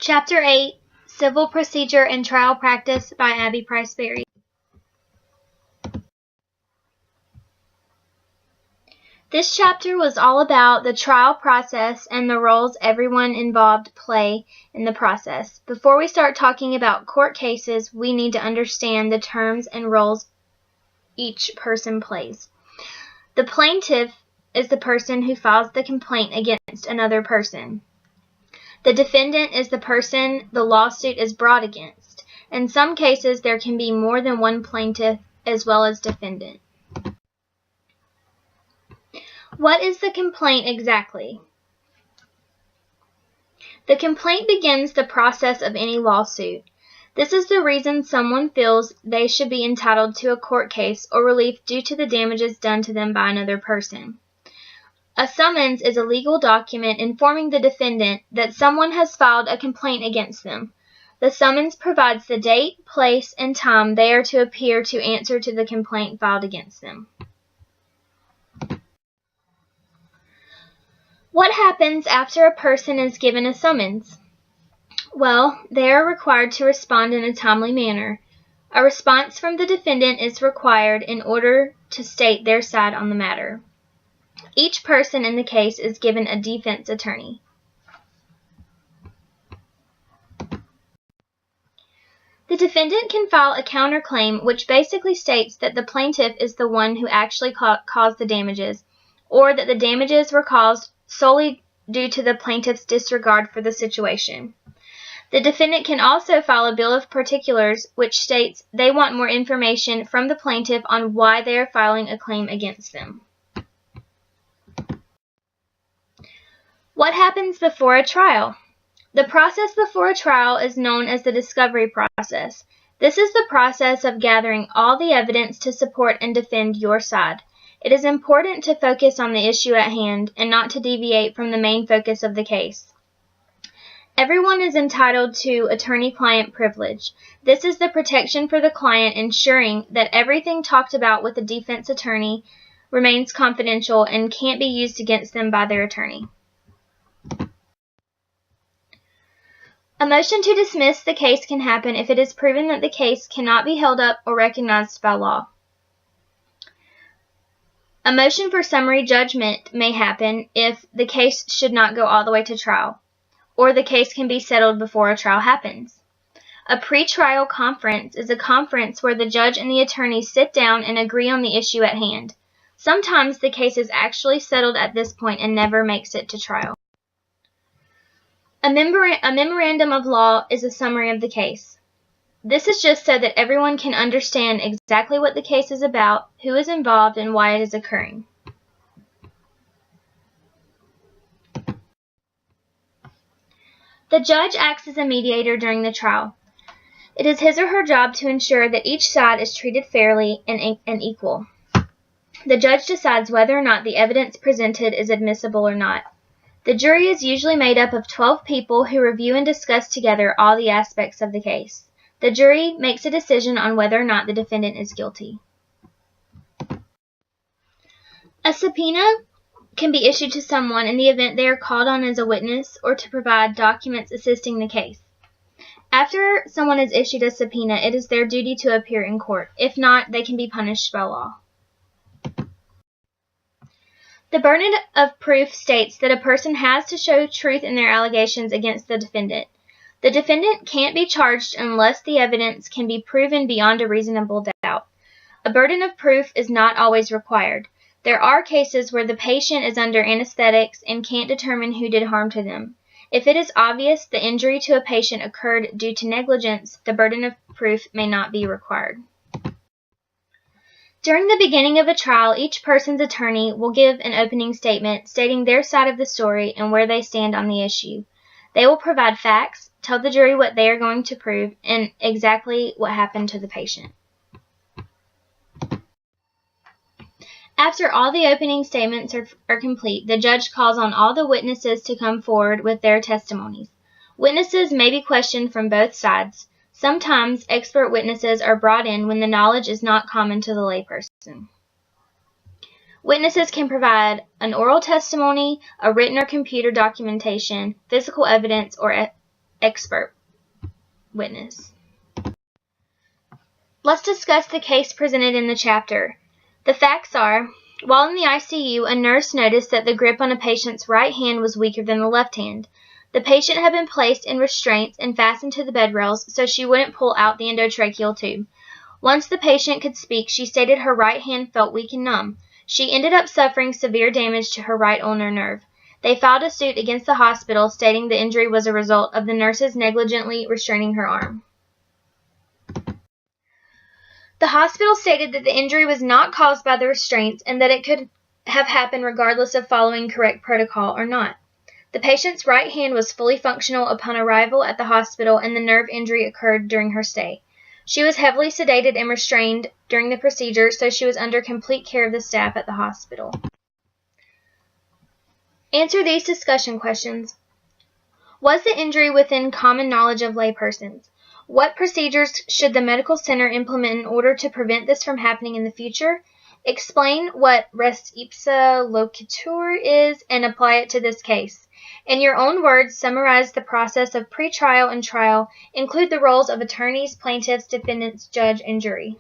Chapter 8, Civil Procedure and Trial Practice by Abby Price Berry. This chapter was all about the trial process and the roles everyone involved play in the process. Before we start talking about court cases, we need to understand the terms and roles each person plays. The plaintiff is the person who files the complaint against another person. The defendant is the person the lawsuit is brought against. In some cases, there can be more than one plaintiff as well as defendant. What is the complaint exactly? The complaint begins the process of any lawsuit. This is the reason someone feels they should be entitled to a court case or relief due to the damages done to them by another person. A summons is a legal document informing the defendant that someone has filed a complaint against them. The summons provides the date, place, and time they are to appear to answer to the complaint filed against them. What happens after a person is given a summons? Well, they are required to respond in a timely manner. A response from the defendant is required in order to state their side on the matter. Each person in the case is given a defense attorney. The defendant can file a counterclaim which basically states that the plaintiff is the one who actually caused the damages, or that the damages were caused solely due to the plaintiff's disregard for the situation. The defendant can also file a bill of particulars which states they want more information from the plaintiff on why they are filing a claim against them. What happens before a trial? The process before a trial is known as the discovery process. This is the process of gathering all the evidence to support and defend your side. It is important to focus on the issue at hand and not to deviate from the main focus of the case. Everyone is entitled to attorney-client privilege. This is the protection for the client, ensuring that everything talked about with the defense attorney remains confidential and can't be used against them by their attorney. A motion to dismiss the case can happen if it is proven that the case cannot be held up or recognized by law. A motion for summary judgment may happen if the case should not go all the way to trial, or the case can be settled before a trial happens. A pretrial conference is a conference where the judge and the attorney sit down and agree on the issue at hand. Sometimes the case is actually settled at this point and never makes it to trial. A memorandum of law is a summary of the case. This is just so that everyone can understand exactly what the case is about, who is involved, and why it is occurring. The judge acts as a mediator during the trial. It is his or her job to ensure that each side is treated fairly and equal. The judge decides whether or not the evidence presented is admissible or not. The jury is usually made up of 12 people who review and discuss together all the aspects of the case. The jury makes a decision on whether or not the defendant is guilty. A subpoena can be issued to someone in the event they are called on as a witness or to provide documents assisting the case. After someone is issued a subpoena, it is their duty to appear in court. If not, they can be punished by law. The burden of proof states that a person has to show truth in their allegations against the defendant. The defendant can't be charged unless the evidence can be proven beyond a reasonable doubt. A burden of proof is not always required. There are cases where the patient is under anesthetics and can't determine who did harm to them. If it is obvious the injury to a patient occurred due to negligence, the burden of proof may not be required. During the beginning of a trial, each person's attorney will give an opening statement stating their side of the story and where they stand on the issue. They will provide facts, tell the jury what they are going to prove, and exactly what happened to the patient. After all the opening statements are complete, the judge calls on all the witnesses to come forward with their testimonies. Witnesses may be questioned from both sides. Sometimes expert witnesses are brought in when the knowledge is not common to the layperson. Witnesses can provide an oral testimony, a written or computer documentation, physical evidence, or expert witness. Let's discuss the case presented in the chapter. The facts are, while in the ICU, a nurse noticed that the grip on a patient's right hand was weaker than the left hand. The patient had been placed in restraints and fastened to the bed rails so she wouldn't pull out the endotracheal tube. Once the patient could speak, she stated her right hand felt weak and numb. She ended up suffering severe damage to her right ulnar nerve. They filed a suit against the hospital stating the injury was a result of the nurses negligently restraining her arm. The hospital stated that the injury was not caused by the restraints and that it could have happened regardless of following correct protocol or not. The patient's right hand was fully functional upon arrival at the hospital and the nerve injury occurred during her stay. She was heavily sedated and restrained during the procedure, so she was under complete care of the staff at the hospital. Answer these discussion questions. Was the injury within common knowledge of laypersons? What procedures should the medical center implement in order to prevent this from happening in the future? Explain what res ipsa loquitur is and apply it to this case. In your own words, summarize the process of pretrial and trial. Include the roles of attorneys, plaintiffs, defendants, judge, and jury.